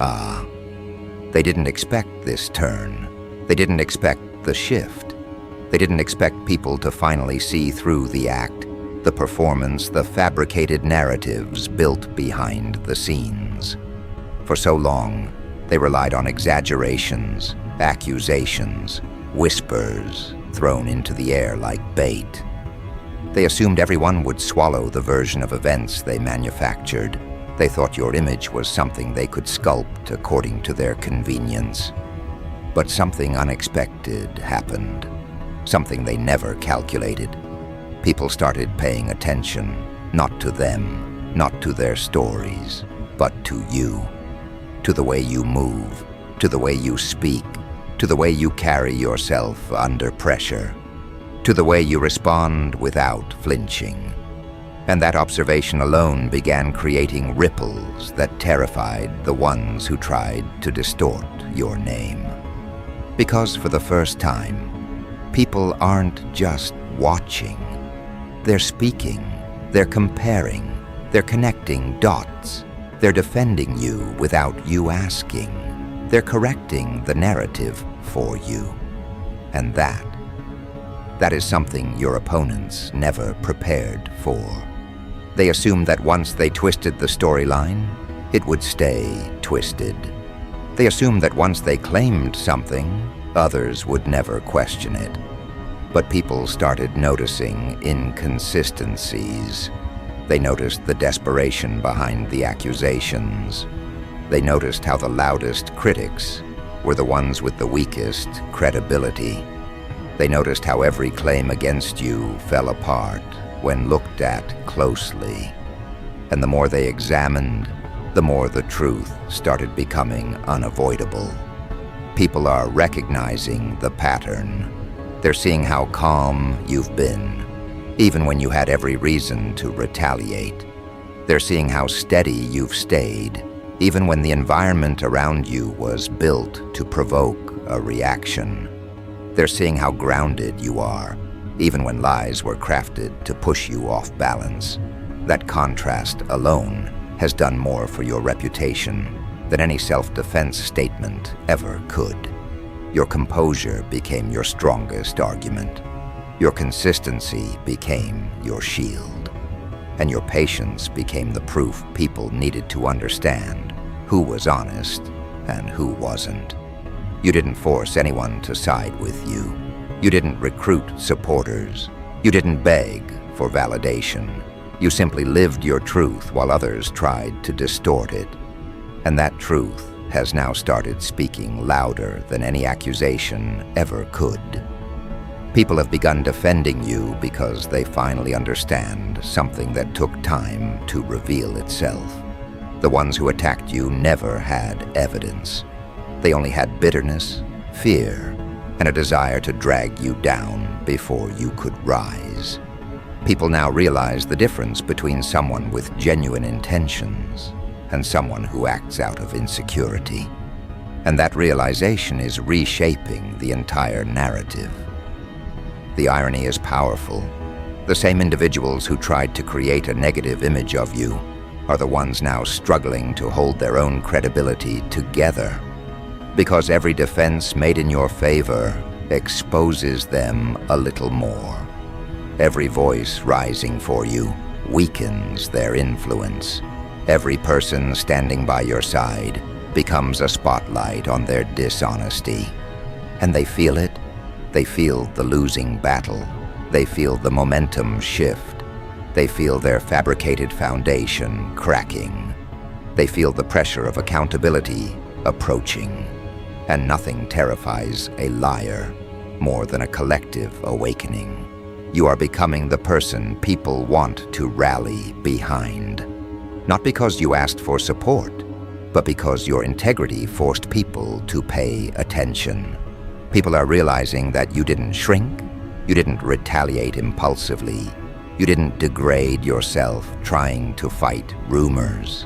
Ah, they didn't expect this turn. They didn't expect the shift. They didn't expect people to finally see through the act, the performance, the fabricated narratives built behind the scenes. For so long, they relied on exaggerations, accusations, whispers thrown into the air like bait. They assumed everyone would swallow the version of events they manufactured. They thought your image was something they could sculpt according to their convenience. But something unexpected happened, something they never calculated. People started paying attention, not to them, not to their stories, but to you, to the way you move, to the way you speak, to the way you carry yourself under pressure, to the way you respond without flinching. And that observation alone began creating ripples that terrified the ones who tried to distort your name. Because for the first time, people aren't just watching. They're speaking, they're comparing, they're connecting dots, they're defending you without you asking, they're correcting the narrative for you. And that is something your opponents never prepared for. They assumed that once they twisted the storyline, it would stay twisted. They assumed that once they claimed something, others would never question it. But people started noticing inconsistencies. They noticed the desperation behind the accusations. They noticed how the loudest critics were the ones with the weakest credibility. They noticed how every claim against you fell apart when looked at closely. And the more they examined, the more the truth started becoming unavoidable. People are recognizing the pattern. They're seeing how calm you've been, even when you had every reason to retaliate. They're seeing how steady you've stayed, even when the environment around you was built to provoke a reaction. They're seeing how grounded you are, even when lies were crafted to push you off balance. That contrast alone has done more for your reputation than any self-defense statement ever could. Your composure became your strongest argument. Your consistency became your shield. And your patience became the proof people needed to understand who was honest and who wasn't. You didn't force anyone to side with you. You didn't recruit supporters. You didn't beg for validation. You simply lived your truth while others tried to distort it. And that truth has now started speaking louder than any accusation ever could. People have begun defending you because they finally understand something that took time to reveal itself. The ones who attacked you never had evidence. They only had bitterness, fear, and a desire to drag you down before you could rise. People now realize the difference between someone with genuine intentions and someone who acts out of insecurity. And that realization is reshaping the entire narrative. The irony is powerful. The same individuals who tried to create a negative image of you are the ones now struggling to hold their own credibility together. Because every defense made in your favor exposes them a little more. Every voice rising for you weakens their influence. Every person standing by your side becomes a spotlight on their dishonesty. And they feel it. They feel the losing battle. They feel the momentum shift. They feel their fabricated foundation cracking. They feel the pressure of accountability approaching. And nothing terrifies a liar more than a collective awakening. You are becoming the person people want to rally behind. Not because you asked for support, but because your integrity forced people to pay attention. People are realizing that you didn't shrink, you didn't retaliate impulsively, you didn't degrade yourself trying to fight rumors.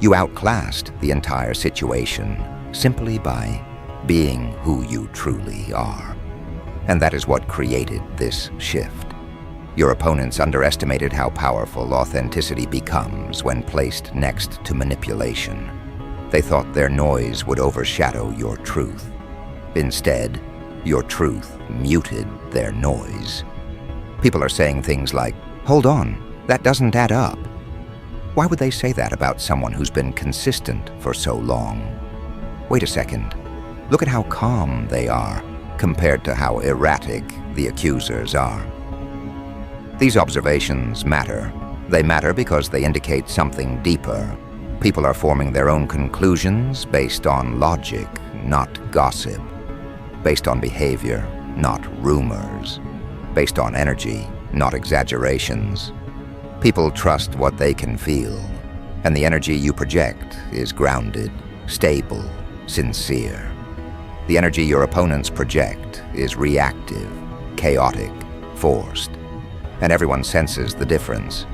You outclassed the entire situation simply by being who you truly are. And that is what created this shift. Your opponents underestimated how powerful authenticity becomes when placed next to manipulation. They thought their noise would overshadow your truth. Instead, your truth muted their noise. People are saying things like, "Hold on, that doesn't add up." Why would they say that about someone who's been consistent for so long? Wait a second. Look at how calm they are compared to how erratic the accusers are. These observations matter. They matter because they indicate something deeper. People are forming their own conclusions based on logic, not gossip. Based on behavior, not rumors. Based on energy, not exaggerations. People trust what they can feel, and the energy you project is grounded, stable, sincere. The energy your opponents project is reactive, chaotic, forced, and everyone senses the difference.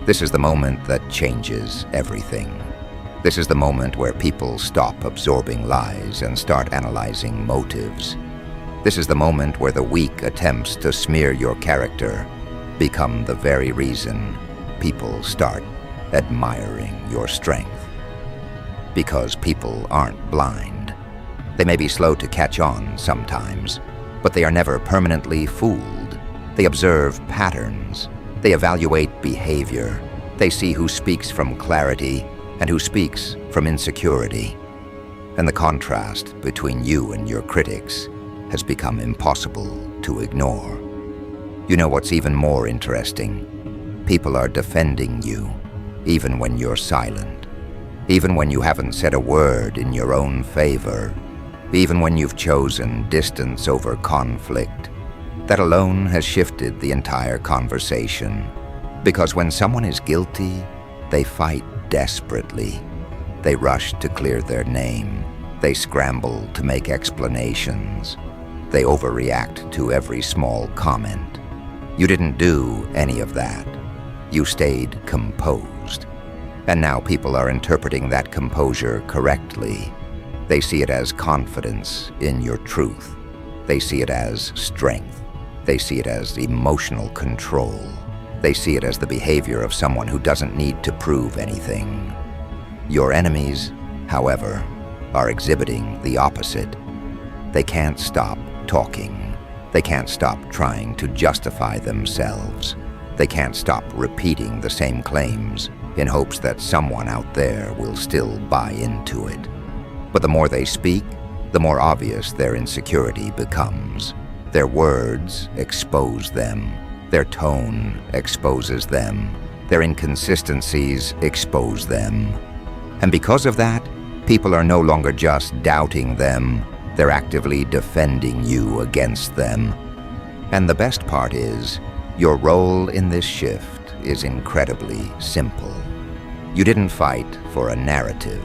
This is the moment that changes everything. This is the moment where people stop absorbing lies and start analyzing motives. This is the moment where the weak attempts to smear your character become the very reason people start admiring your strength. Because people aren't blind. They may be slow to catch on sometimes, but they are never permanently fooled. They observe patterns. They evaluate behavior. They see who speaks from clarity and who speaks from insecurity. And the contrast between you and your critics has become impossible to ignore. You know what's even more interesting? People are defending you, even when you're silent, even when you haven't said a word in your own favor, even when you've chosen distance over conflict. That alone has shifted the entire conversation. Because when someone is guilty, they fight desperately. They rush to clear their name. They scramble to make explanations. They overreact to every small comment. You didn't do any of that. You stayed composed. And now people are interpreting that composure correctly. They see it as confidence in your truth. They see it as strength. They see it as emotional control. They see it as the behavior of someone who doesn't need to prove anything. Your enemies, however, are exhibiting the opposite. They can't stop talking. They can't stop trying to justify themselves. They can't stop repeating the same claims in hopes that someone out there will still buy into it. But the more they speak, the more obvious their insecurity becomes. Their words expose them. Their tone exposes them. Their inconsistencies expose them. And because of that, people are no longer just doubting them. They're actively defending you against them. And the best part is, your role in this shift is incredibly simple. You didn't fight for a narrative.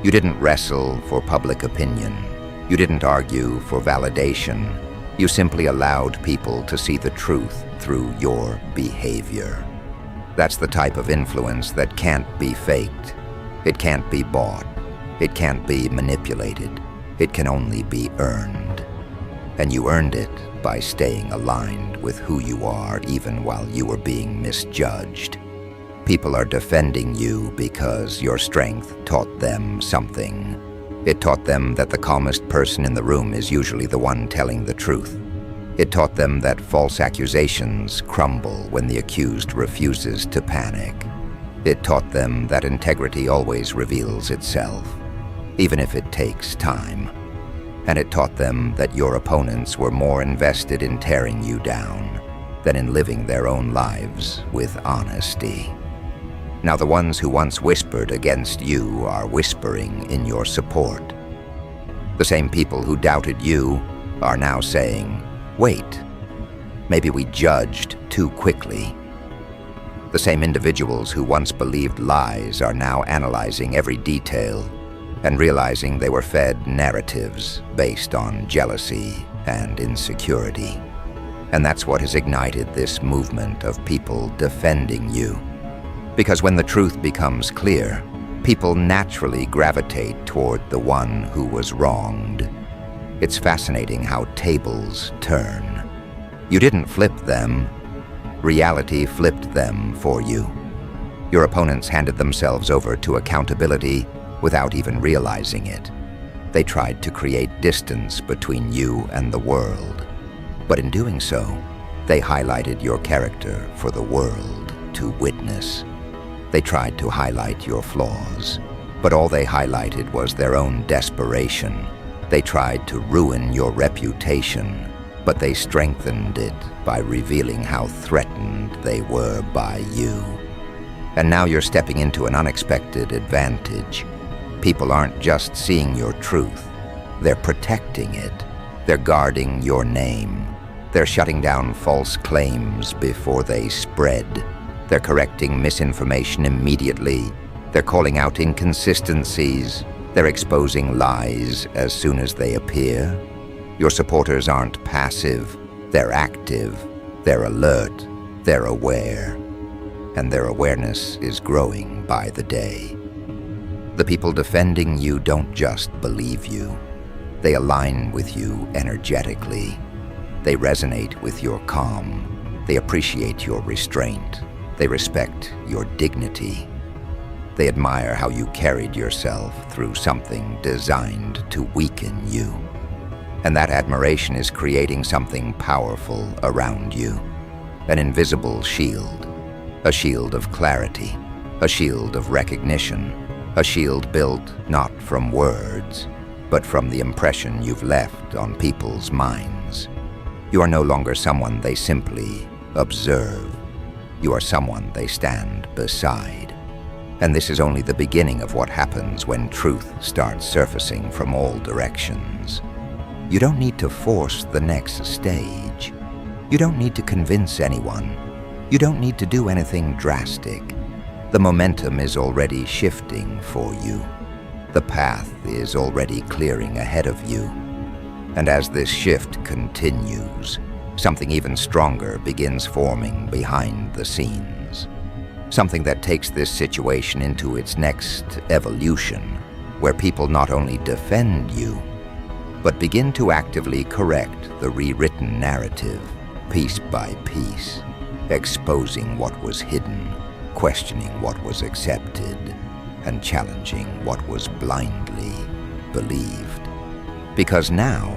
You didn't wrestle for public opinion. You didn't argue for validation. You simply allowed people to see the truth through your behavior. That's the type of influence that can't be faked. It can't be bought. It can't be manipulated. It can only be earned. And you earned it by staying aligned with who you are even while you were being misjudged. People are defending you because your strength taught them something. It taught them that the calmest person in the room is usually the one telling the truth. It taught them that false accusations crumble when the accused refuses to panic. It taught them that integrity always reveals itself, even if it takes time. And it taught them that your opponents were more invested in tearing you down than in living their own lives with honesty. Now the ones who once whispered against you are whispering in your support. The same people who doubted you are now saying, "Wait, maybe we judged too quickly." The same individuals who once believed lies are now analyzing every detail and realizing they were fed narratives based on jealousy and insecurity. And that's what has ignited this movement of people defending you. Because when the truth becomes clear, people naturally gravitate toward the one who was wronged. It's fascinating how tables turn. You didn't flip them. Reality flipped them for you. Your opponents handed themselves over to accountability without even realizing it. They tried to create distance between you and the world. But in doing so, they highlighted your character for the world to witness. They tried to highlight your flaws, but all they highlighted was their own desperation. They tried to ruin your reputation, but they strengthened it by revealing how threatened they were by you. And now you're stepping into an unexpected advantage. People aren't just seeing your truth, they're protecting it. They're guarding your name. They're shutting down false claims before they spread. They're correcting misinformation immediately. They're calling out inconsistencies. They're exposing lies as soon as they appear. Your supporters aren't passive. They're active. They're alert. They're aware. And their awareness is growing by the day. The people defending you don't just believe you. They align with you energetically. They resonate with your calm. They appreciate your restraint. They respect your dignity. They admire how you carried yourself through something designed to weaken you. And that admiration is creating something powerful around you. An invisible shield. A shield of clarity. A shield of recognition. A shield built not from words, but from the impression you've left on people's minds. You are no longer someone they simply observe. You are someone they stand beside. And this is only the beginning of what happens when truth starts surfacing from all directions. You don't need to force the next stage. You don't need to convince anyone. You don't need to do anything drastic. The momentum is already shifting for you. The path is already clearing ahead of you. And as this shift continues, something even stronger begins forming behind the scenes. Something that takes this situation into its next evolution, where people not only defend you, but begin to actively correct the rewritten narrative, piece by piece, exposing what was hidden, questioning what was accepted, and challenging what was blindly believed. Because now,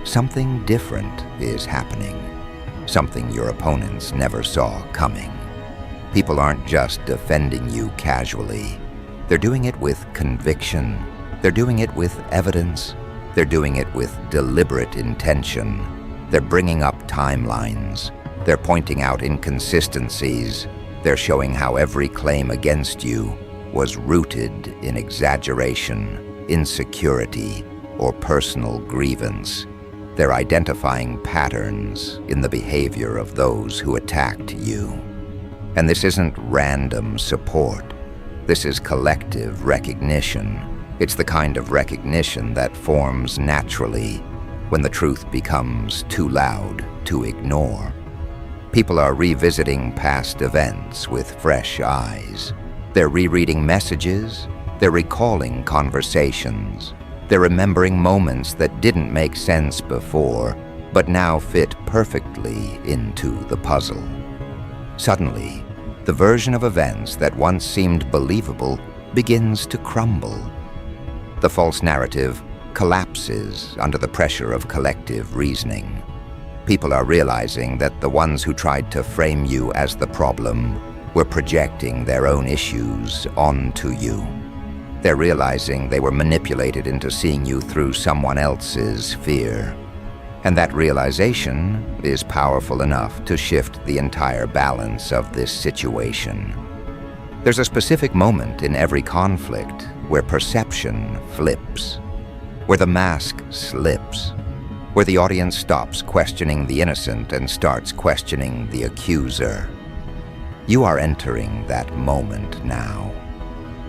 something different is happening, something your opponents never saw coming. People aren't just defending you casually. They're doing it with conviction. They're doing it with evidence. They're doing it with deliberate intention. They're bringing up timelines. They're pointing out inconsistencies. They're showing how every claim against you was rooted in exaggeration, insecurity, or personal grievance. They're identifying patterns in the behavior of those who attacked you. And this isn't random support. This is collective recognition. It's the kind of recognition that forms naturally when the truth becomes too loud to ignore. People are revisiting past events with fresh eyes. They're rereading messages. They're recalling conversations. They're remembering moments that didn't make sense before, but now fit perfectly into the puzzle. Suddenly, the version of events that once seemed believable begins to crumble. The false narrative collapses under the pressure of collective reasoning. People are realizing that the ones who tried to frame you as the problem were projecting their own issues onto you. They're realizing they were manipulated into seeing you through someone else's fear. And that realization is powerful enough to shift the entire balance of this situation. There's a specific moment in every conflict where perception flips, where the mask slips, where the audience stops questioning the innocent and starts questioning the accuser. You are entering that moment now.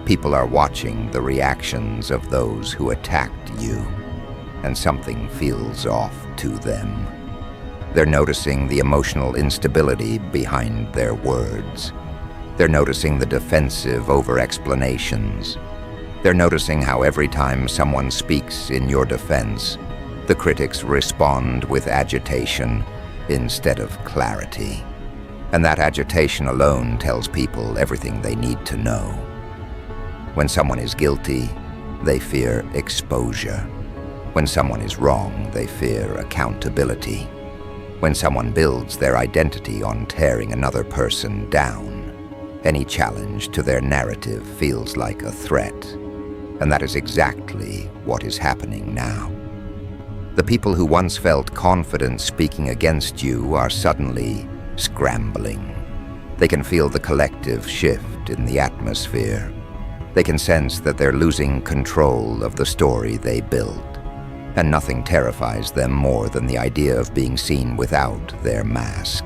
People are watching the reactions of those who attacked you, and something feels off to them. They're noticing the emotional instability behind their words. They're noticing the defensive over-explanations. They're noticing how every time someone speaks in your defense, the critics respond with agitation instead of clarity. And that agitation alone tells people everything they need to know. When someone is guilty, they fear exposure. When someone is wrong, they fear accountability. When someone builds their identity on tearing another person down, any challenge to their narrative feels like a threat. And that is exactly what is happening now. The people who once felt confident speaking against you are suddenly scrambling. They can feel the collective shift in the atmosphere. They can sense that they're losing control of the story they built. And nothing terrifies them more than the idea of being seen without their mask.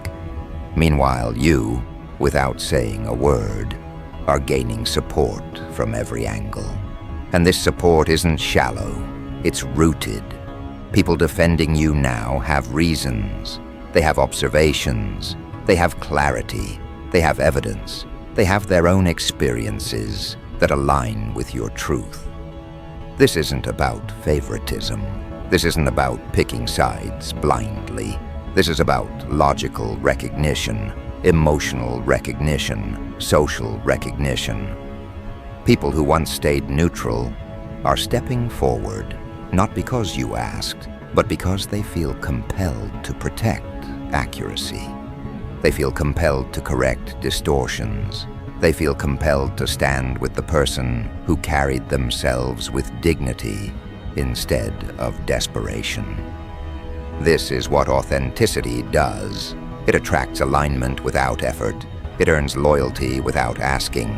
Meanwhile, you, without saying a word, are gaining support from every angle. And this support isn't shallow, it's rooted. People defending you now have reasons. They have observations. They have clarity. They have evidence. They have their own experiences that align with your truth. This isn't about favoritism. This isn't about picking sides blindly. This is about logical recognition, emotional recognition, social recognition. People who once stayed neutral are stepping forward, not because you asked, but because they feel compelled to protect accuracy. They feel compelled to correct distortions. They feel compelled to stand with the person who carried themselves with dignity instead of desperation. This is what authenticity does. It attracts alignment without effort. It earns loyalty without asking.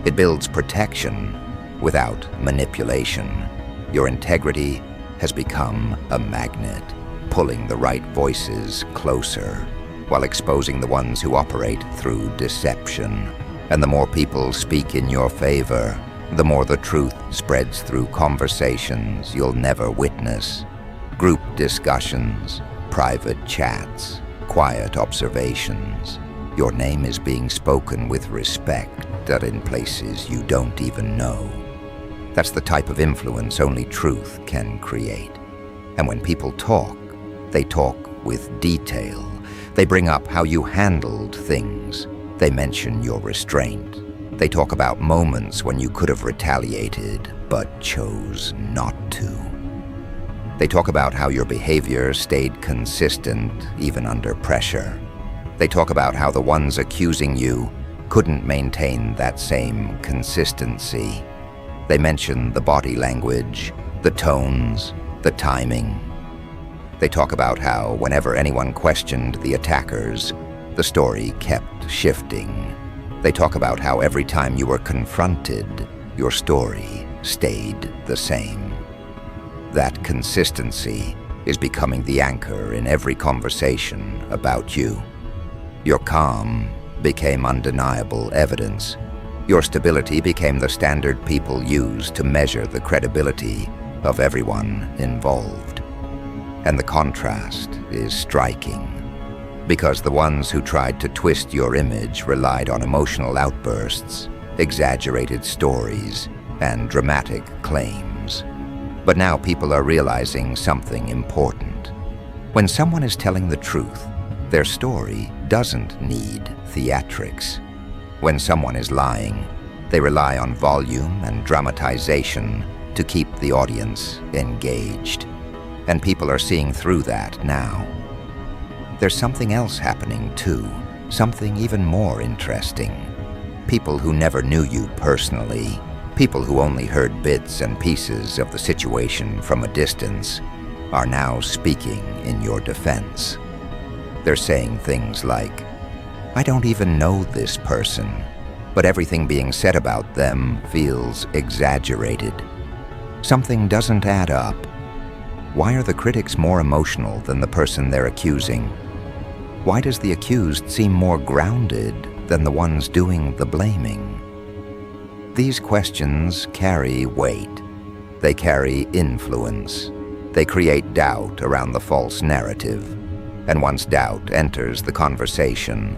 It builds protection without manipulation. Your integrity has become a magnet, pulling the right voices closer, while exposing the ones who operate through deception. And the more people speak in your favor, the more the truth spreads through conversations you'll never witness. Group discussions, private chats, quiet observations. Your name is being spoken with respect that in places you don't even know. That's the type of influence only truth can create. And when people talk, they talk with detail. They bring up how you handled things. They mention your restraint. They talk about moments when you could have retaliated, but chose not to. They talk about how your behavior stayed consistent even under pressure. They talk about how the ones accusing you couldn't maintain that same consistency. They mention the body language, the tones, the timing. They talk about how whenever anyone questioned the attackers, the story kept shifting. They talk about how every time you were confronted, your story stayed the same. That consistency is becoming the anchor in every conversation about you. Your calm became undeniable evidence. Your stability became the standard people use to measure the credibility of everyone involved. And the contrast is striking, because the ones who tried to twist your image relied on emotional outbursts, exaggerated stories, and dramatic claims. But now people are realizing something important. When someone is telling the truth, their story doesn't need theatrics. When someone is lying, they rely on volume and dramatization to keep the audience engaged. And people are seeing through that now. There's something else happening too, something even more interesting. People who never knew you personally, people who only heard bits and pieces of the situation from a distance, are now speaking in your defense. They're saying things like, "I don't even know this person, but everything being said about them feels exaggerated. Something doesn't add up. Why are the critics more emotional than the person they're accusing? Why does the accused seem more grounded than the ones doing the blaming?" These questions carry weight. They carry influence. They create doubt around the false narrative. And once doubt enters the conversation,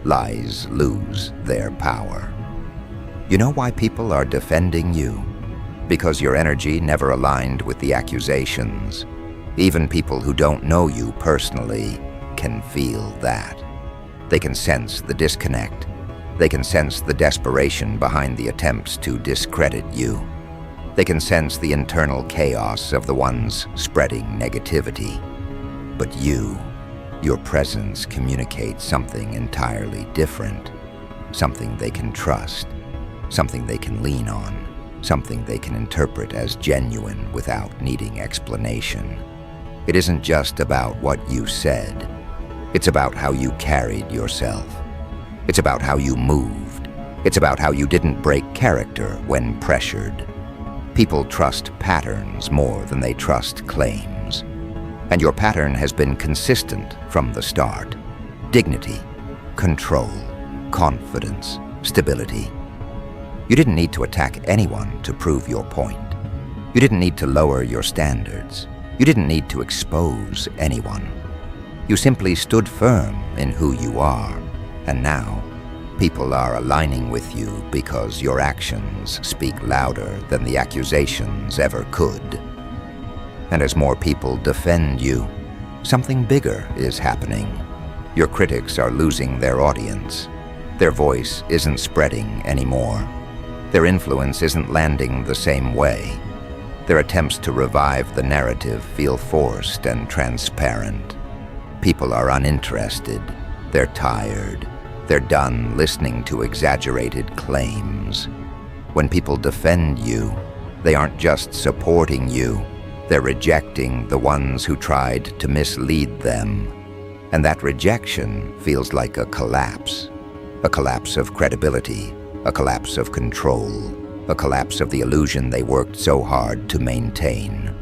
lies lose their power. You know why people are defending you? Because your energy never aligned with the accusations. Even people who don't know you personally can feel that. They can sense the disconnect. They can sense the desperation behind the attempts to discredit you. They can sense the internal chaos of the ones spreading negativity. But your presence communicates something entirely different, something they can trust, something they can lean on, something they can interpret as genuine without needing explanation. It isn't just about what you said. It's about how you carried yourself. It's about how you moved. It's about how you didn't break character when pressured. People trust patterns more than they trust claims. And your pattern has been consistent from the start. Dignity, control, confidence, stability. You didn't need to attack anyone to prove your point. You didn't need to lower your standards. You didn't need to expose anyone. You simply stood firm in who you are, and now people are aligning with you because your actions speak louder than the accusations ever could. And as more people defend you, something bigger is happening. Your critics are losing their audience. Their voice isn't spreading anymore. Their influence isn't landing the same way. Their attempts to revive the narrative feel forced and transparent. People are uninterested. They're tired. They're done listening to exaggerated claims. When people defend you, they aren't just supporting you. They're rejecting the ones who tried to mislead them. And that rejection feels like a collapse of credibility, a collapse of control, a collapse of the illusion they worked so hard to maintain.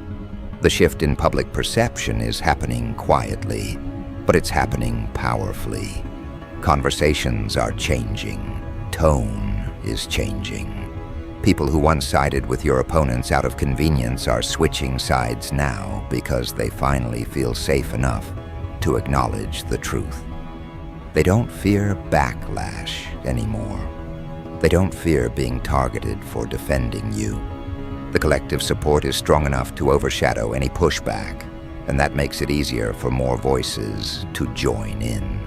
The shift in public perception is happening quietly, but it's happening powerfully. Conversations are changing. Tone is changing. People who once sided with your opponents out of convenience are switching sides now because they finally feel safe enough to acknowledge the truth. They don't fear backlash anymore. They don't fear being targeted for defending you. The collective support is strong enough to overshadow any pushback, and that makes it easier for more voices to join in.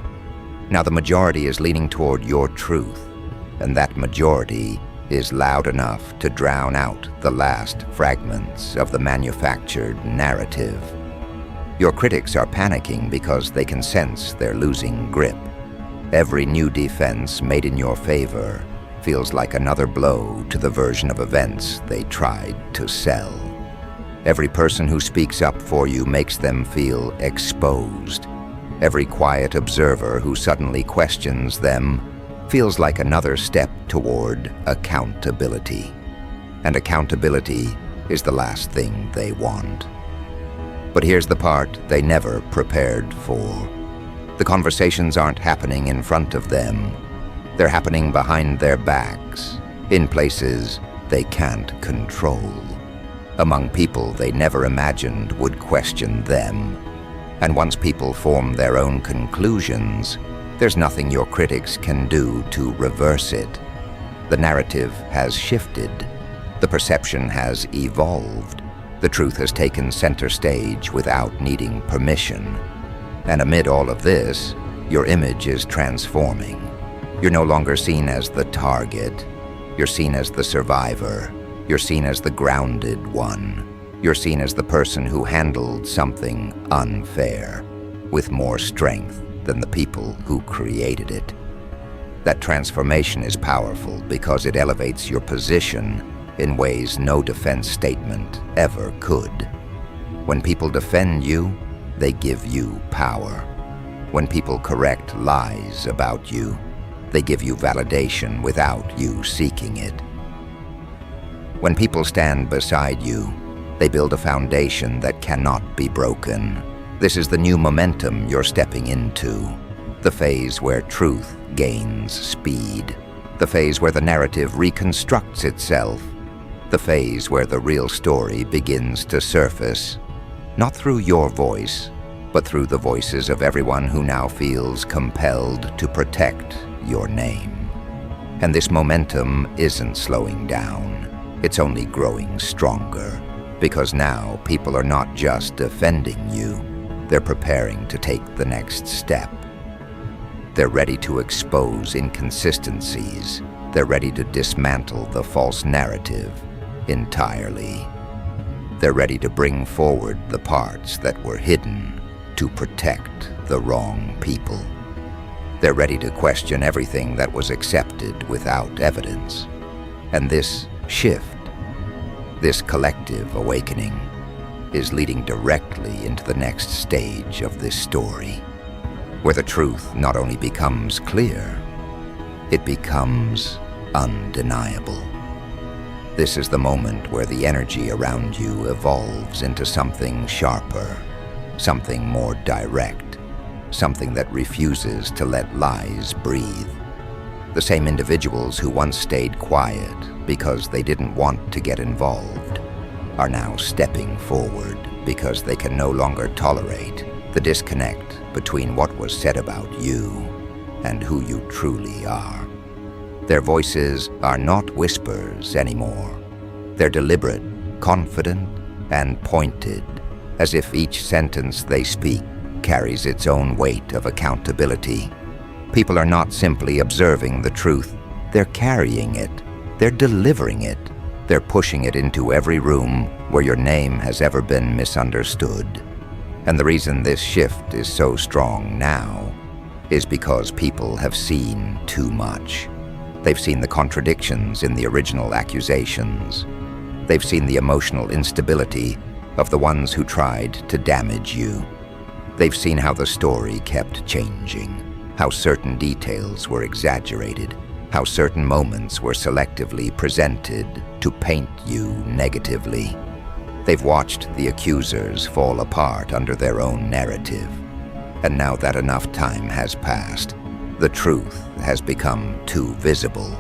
Now the majority is leaning toward your truth, and that majority is loud enough to drown out the last fragments of the manufactured narrative. Your critics are panicking because they can sense they're losing grip. Every new defense made in your favor feels like another blow to the version of events they tried to sell. Every person who speaks up for you makes them feel exposed. Every quiet observer who suddenly questions them feels like another step toward accountability. And accountability is the last thing they want. But here's the part they never prepared for. The conversations aren't happening in front of them. They're happening behind their backs, in places they can't control, among people they never imagined would question them. And once people form their own conclusions, there's nothing your critics can do to reverse it. The narrative has shifted. The perception has evolved. The truth has taken center stage without needing permission. And amid all of this, your image is transforming. You're no longer seen as the target. You're seen as the survivor. You're seen as the grounded one. You're seen as the person who handled something unfair, with more strength than the people who created it. That transformation is powerful because it elevates your position in ways no defense statement ever could. When people defend you, they give you power. When people correct lies about you, they give you validation without you seeking it. When people stand beside you, they build a foundation that cannot be broken. This is the new momentum you're stepping into, the phase where truth gains speed, the phase where the narrative reconstructs itself, the phase where the real story begins to surface, not through your voice, but through the voices of everyone who now feels compelled to protect your name. And this momentum isn't slowing down. It's only growing stronger, because now people are not just defending you, they're preparing to take the next step. They're ready to expose inconsistencies. They're ready to dismantle the false narrative entirely. They're ready to bring forward the parts that were hidden to protect the wrong people. They're ready to question everything that was accepted without evidence. And this shift, this collective awakening, is leading directly into the next stage of this story, where the truth not only becomes clear, it becomes undeniable. This is the moment where the energy around you evolves into something sharper, something more direct, something that refuses to let lies breathe. The same individuals who once stayed quiet because they didn't want to get involved are now stepping forward because they can no longer tolerate the disconnect between what was said about you and who you truly are. Their voices are not whispers anymore. They're deliberate, confident, and pointed, as if each sentence they speak carries its own weight of accountability. People are not simply observing the truth, they're carrying it, they're delivering it, they're pushing it into every room where your name has ever been misunderstood. And the reason this shift is so strong now is because people have seen too much. They've seen the contradictions in the original accusations. They've seen the emotional instability of the ones who tried to damage you. They've seen how the story kept changing, how certain details were exaggerated, how certain moments were selectively presented to paint you negatively. They've watched the accusers fall apart under their own narrative. And now that enough time has passed, the truth has become too visible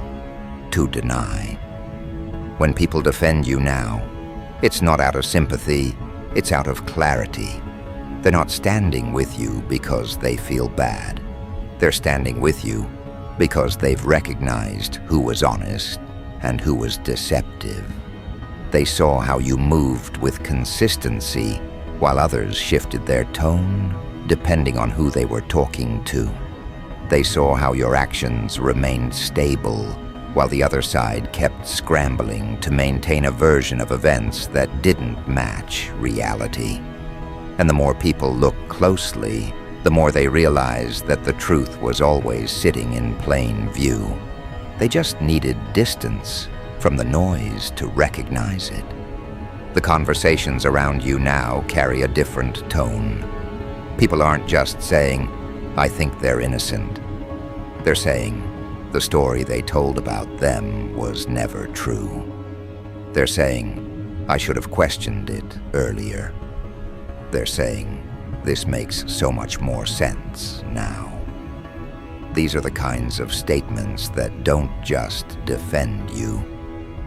to deny. When people defend you now, it's not out of sympathy, it's out of clarity. They're not standing with you because they feel bad. They're standing with you because they've recognized who was honest and who was deceptive. They saw how you moved with consistency while others shifted their tone depending on who they were talking to. They saw how your actions remained stable while the other side kept scrambling to maintain a version of events that didn't match reality. And the more people looked closely, the more they realized that the truth was always sitting in plain view. They just needed distance from the noise to recognize it. The conversations around you now carry a different tone. People aren't just saying, "I think they're innocent." They're saying, the story they told about them was never true. They're saying, "I should have questioned it earlier." They're saying, "This makes so much more sense now." These are the kinds of statements that don't just defend you.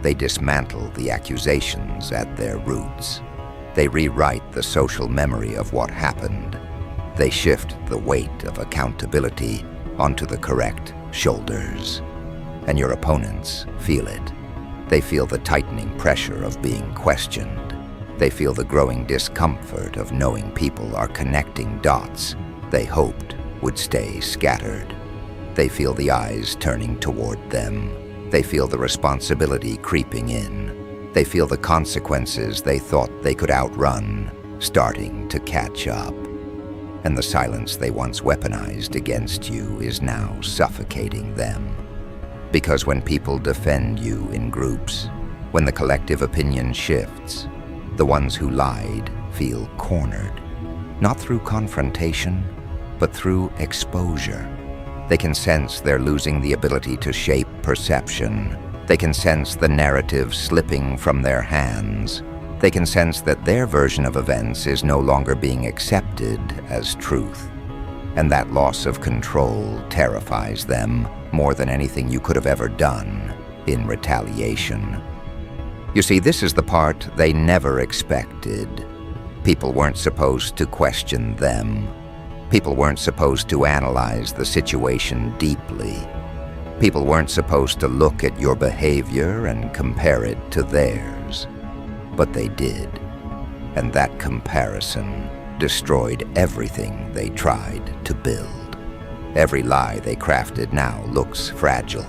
They dismantle the accusations at their roots. They rewrite the social memory of what happened. They shift the weight of accountability onto the correct shoulders. And your opponents feel it. They feel the tightening pressure of being questioned. They feel the growing discomfort of knowing people are connecting dots they hoped would stay scattered. They feel the eyes turning toward them. They feel the responsibility creeping in. They feel the consequences they thought they could outrun starting to catch up. And the silence they once weaponized against you is now suffocating them. Because when people defend you in groups, when the collective opinion shifts, the ones who lied feel cornered, not through confrontation, but through exposure. They can sense they're losing the ability to shape perception. They can sense the narrative slipping from their hands. They can sense that their version of events is no longer being accepted as truth. And that loss of control terrifies them more than anything you could have ever done in retaliation. You see, this is the part they never expected. People weren't supposed to question them. People weren't supposed to analyze the situation deeply. People weren't supposed to look at your behavior and compare it to theirs. But they did. And that comparison destroyed everything they tried to build. Every lie they crafted now looks fragile.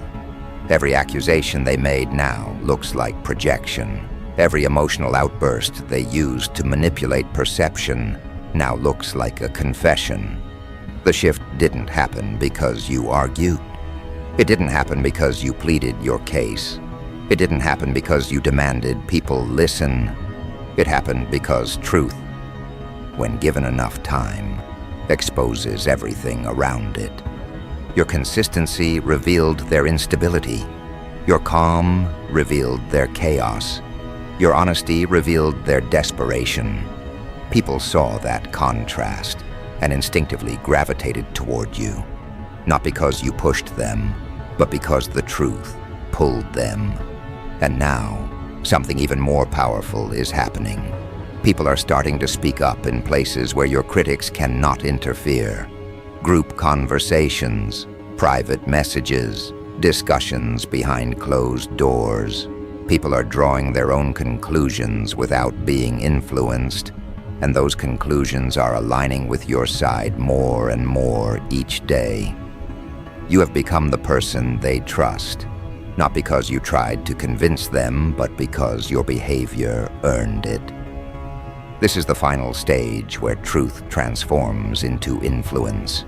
Every accusation they made now looks like projection. Every emotional outburst they used to manipulate perception now looks like a confession. The shift didn't happen because you argued. It didn't happen because you pleaded your case. It didn't happen because you demanded people listen. It happened because truth, when given enough time, exposes everything around it. Your consistency revealed their instability. Your calm revealed their chaos. Your honesty revealed their desperation. People saw that contrast and instinctively gravitated toward you, not because you pushed them, but because the truth pulled them. And now, something even more powerful is happening. People are starting to speak up in places where your critics cannot interfere. Group conversations, private messages, discussions behind closed doors. People are drawing their own conclusions without being influenced, and those conclusions are aligning with your side more and more each day. You have become the person they trust, not because you tried to convince them, but because your behavior earned it. This is the final stage where truth transforms into influence,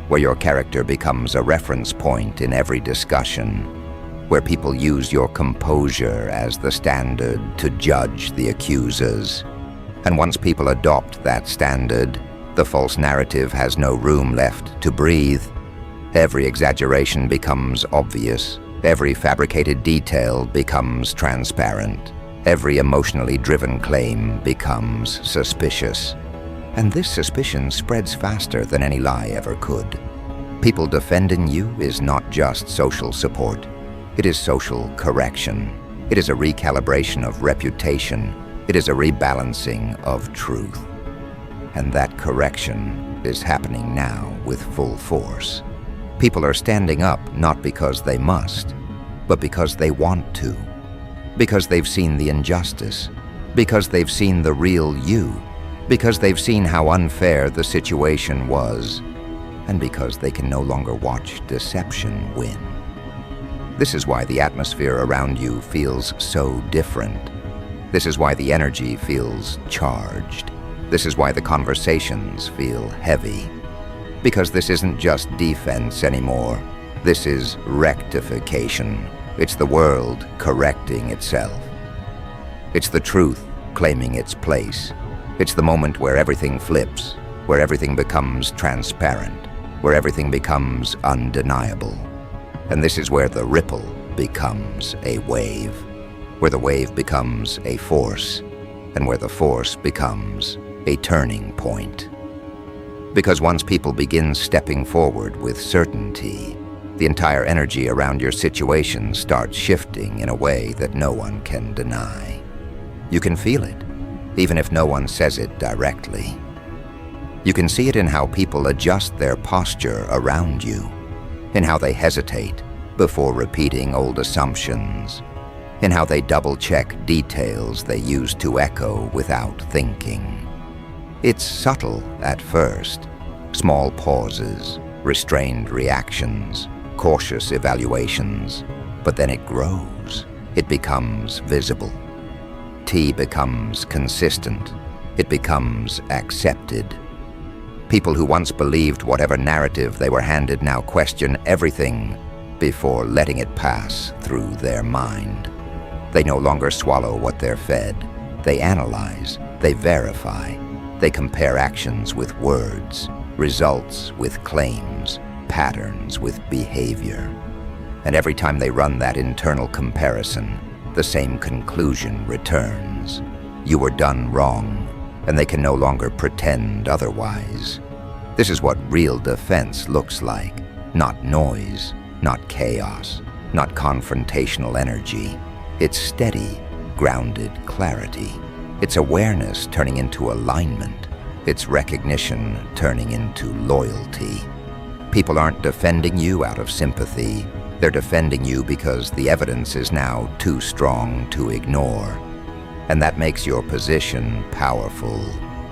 where your character becomes a reference point in every discussion, where people use your composure as the standard to judge the accusers. And once people adopt that standard, the false narrative has no room left to breathe. Every exaggeration becomes obvious. Every fabricated detail becomes transparent. Every emotionally driven claim becomes suspicious. And this suspicion spreads faster than any lie ever could. People defending you is not just social support. It is social correction. It is a recalibration of reputation. It is a rebalancing of truth. And that correction is happening now with full force. People are standing up not because they must, but because they want to. Because they've seen the injustice. Because they've seen the real you. Because they've seen how unfair the situation was. And because they can no longer watch deception win. This is why the atmosphere around you feels so different. This is why the energy feels charged. This is why the conversations feel heavy. Because this isn't just defense anymore. This is rectification. It's the world correcting itself. It's the truth claiming its place. It's the moment where everything flips, where everything becomes transparent, where everything becomes undeniable. And this is where the ripple becomes a wave, where the wave becomes a force, and where the force becomes a turning point. Because once people begin stepping forward with certainty, the entire energy around your situation starts shifting in a way that no one can deny. You can feel it, even if no one says it directly. You can see it in how people adjust their posture around you, in how they hesitate before repeating old assumptions, in how they double-check details they used to echo without thinking. It's subtle at first, small pauses, restrained reactions, cautious evaluations, but then it grows. It becomes visible. T becomes consistent. It becomes accepted. People who once believed whatever narrative they were handed now question everything before letting it pass through their mind. They no longer swallow what they're fed. They analyze. They verify. They compare actions with words, results with claims, patterns with behavior. And every time they run that internal comparison, the same conclusion returns. You were done wrong, and they can no longer pretend otherwise. This is what real defense looks like. Not noise, not chaos, not confrontational energy. It's steady, grounded clarity. It's awareness turning into alignment. It's recognition turning into loyalty. People aren't defending you out of sympathy. They're defending you because the evidence is now too strong to ignore. And that makes your position powerful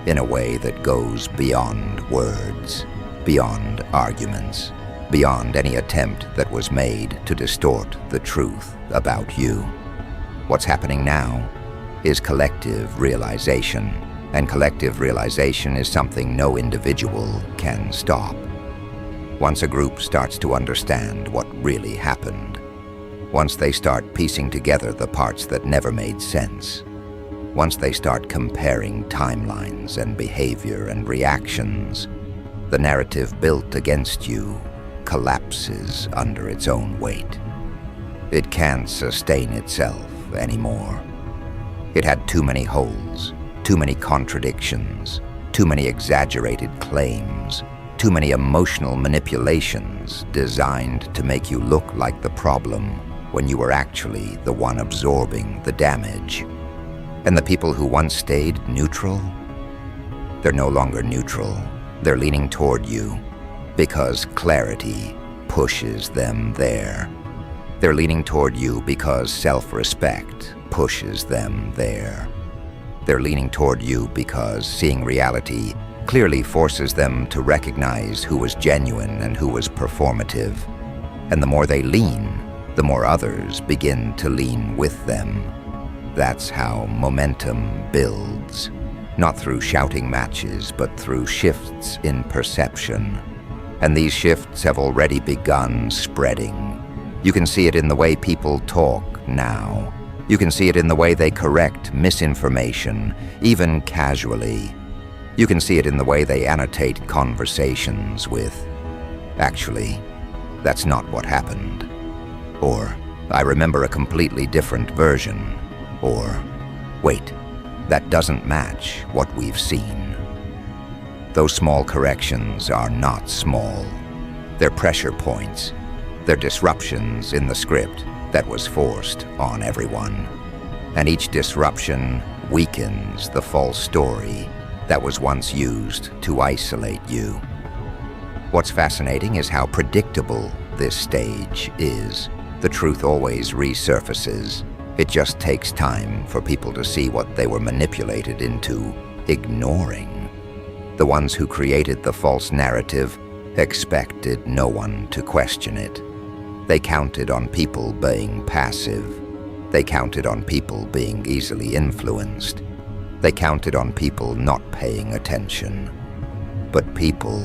in a way that goes beyond words, beyond arguments, beyond any attempt that was made to distort the truth about you. What's happening now is collective realization, and collective realization is something no individual can stop. Once a group starts to understand what really happened, once they start piecing together the parts that never made sense, once they start comparing timelines and behavior and reactions, the narrative built against you collapses under its own weight. It can't sustain itself anymore. It had too many holes, too many contradictions, too many exaggerated claims, too many emotional manipulations designed to make you look like the problem when you were actually the one absorbing the damage. And the people who once stayed neutral, they're no longer neutral. They're leaning toward you because clarity pushes them there. They're leaning toward you because self-respect pushes them there. They're leaning toward you because seeing reality clearly forces them to recognize who was genuine and who was performative. And the more they lean, the more others begin to lean with them. That's how momentum builds, not through shouting matches, but through shifts in perception. And these shifts have already begun spreading. You can see it in the way people talk now. You can see it in the way they correct misinformation, even casually. You can see it in the way they annotate conversations with, "Actually, that's not what happened." Or, "I remember a completely different version." Or, "Wait, that doesn't match what we've seen." Those small corrections are not small. They're pressure points. They're disruptions in the script that was forced on everyone. And each disruption weakens the false story that was once used to isolate you. What's fascinating is how predictable this stage is. The truth always resurfaces. It just takes time for people to see what they were manipulated into ignoring. The ones who created the false narrative expected no one to question it. They counted on people being passive. They counted on people being easily influenced. They counted on people not paying attention. But people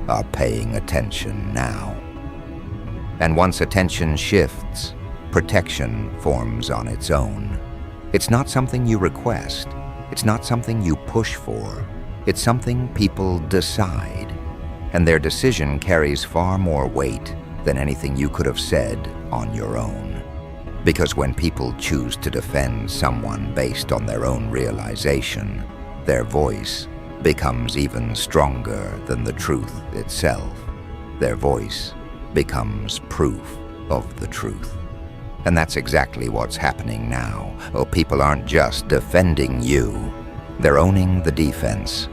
are paying attention now. And once attention shifts, protection forms on its own. It's not something you request. It's not something you push for. It's something people decide. And their decision carries far more weight than anything you could have said on your own. Because when people choose to defend someone based on their own realization, their voice becomes even stronger than the truth itself. Their voice becomes proof of the truth. And that's exactly what's happening now. Oh, people aren't just defending you. They're owning the defense.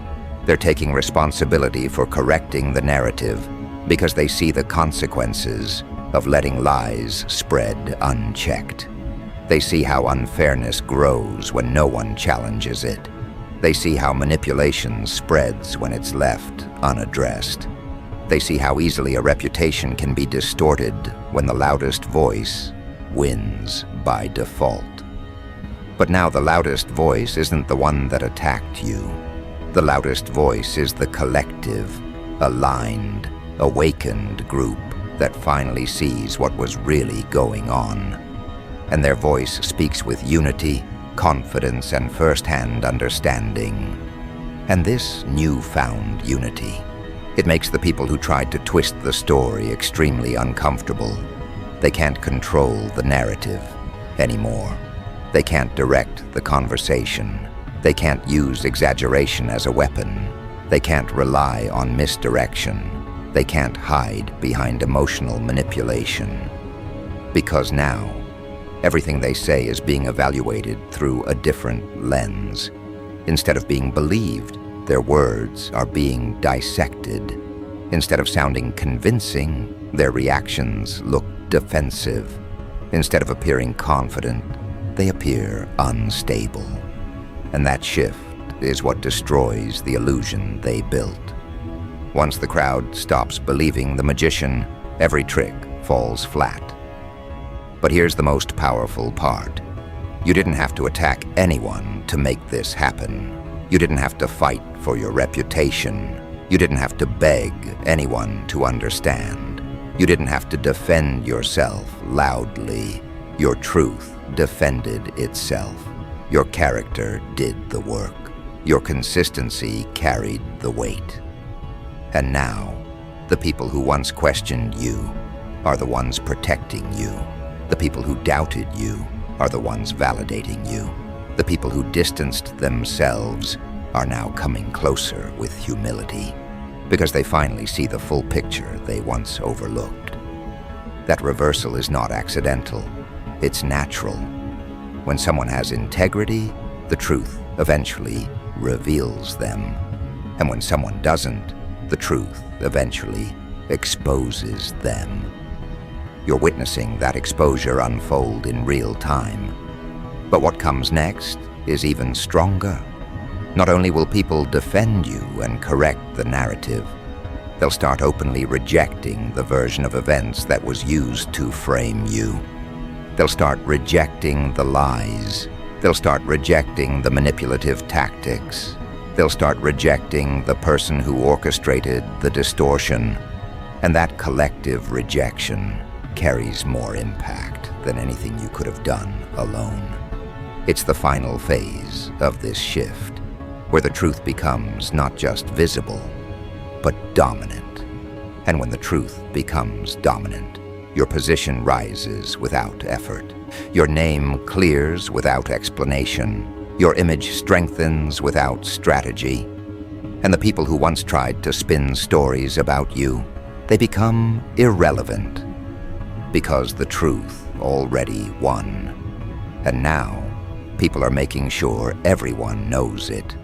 They're taking responsibility for correcting the narrative because they see the consequences of letting lies spread unchecked. They see how unfairness grows when no one challenges it. They see how manipulation spreads when it's left unaddressed. They see how easily a reputation can be distorted when the loudest voice wins by default. But now the loudest voice isn't the one that attacked you. The loudest voice is the collective, aligned, awakened group that finally sees what was really going on. And their voice speaks with unity, confidence, and first-hand understanding. And this newfound unity, it makes the people who tried to twist the story extremely uncomfortable. They can't control the narrative anymore. They can't direct the conversation. They can't use exaggeration as a weapon. They can't rely on misdirection. They can't hide behind emotional manipulation. Because now, everything they say is being evaluated through a different lens. Instead of being believed, their words are being dissected. Instead of sounding convincing, their reactions look defensive. Instead of appearing confident, they appear unstable. And that shift is what destroys the illusion they built. Once the crowd stops believing the magician, Every trick falls flat. But here's the most powerful part. You didn't have to attack anyone to make this happen. You didn't have to fight for your reputation. You didn't have to beg anyone to understand. You didn't have to defend yourself loudly. Your truth defended itself. Your character did the work. Your consistency carried the weight. And now, the people who once questioned you are the ones protecting you. The people who doubted you are the ones validating you. The people who distanced themselves are now coming closer with humility because they finally see the full picture they once overlooked. That reversal is not accidental. It's natural. When someone has integrity, the truth eventually reveals them. And when someone doesn't, the truth eventually exposes them. You're witnessing that exposure unfold in real time. But what comes next is even stronger. Not only will people defend you and correct the narrative, they'll start openly rejecting the version of events that was used to frame you. They'll start rejecting the lies. They'll start rejecting the manipulative tactics. They'll start rejecting the person who orchestrated the distortion. And that collective rejection carries more impact than anything you could have done alone. It's the final phase of this shift, where the truth becomes not just visible, but dominant. And when the truth becomes dominant, your position rises without effort. Your name clears without explanation. Your image strengthens without strategy. And the people who once tried to spin stories about you, they become irrelevant because the truth already won. And now, people are making sure everyone knows it.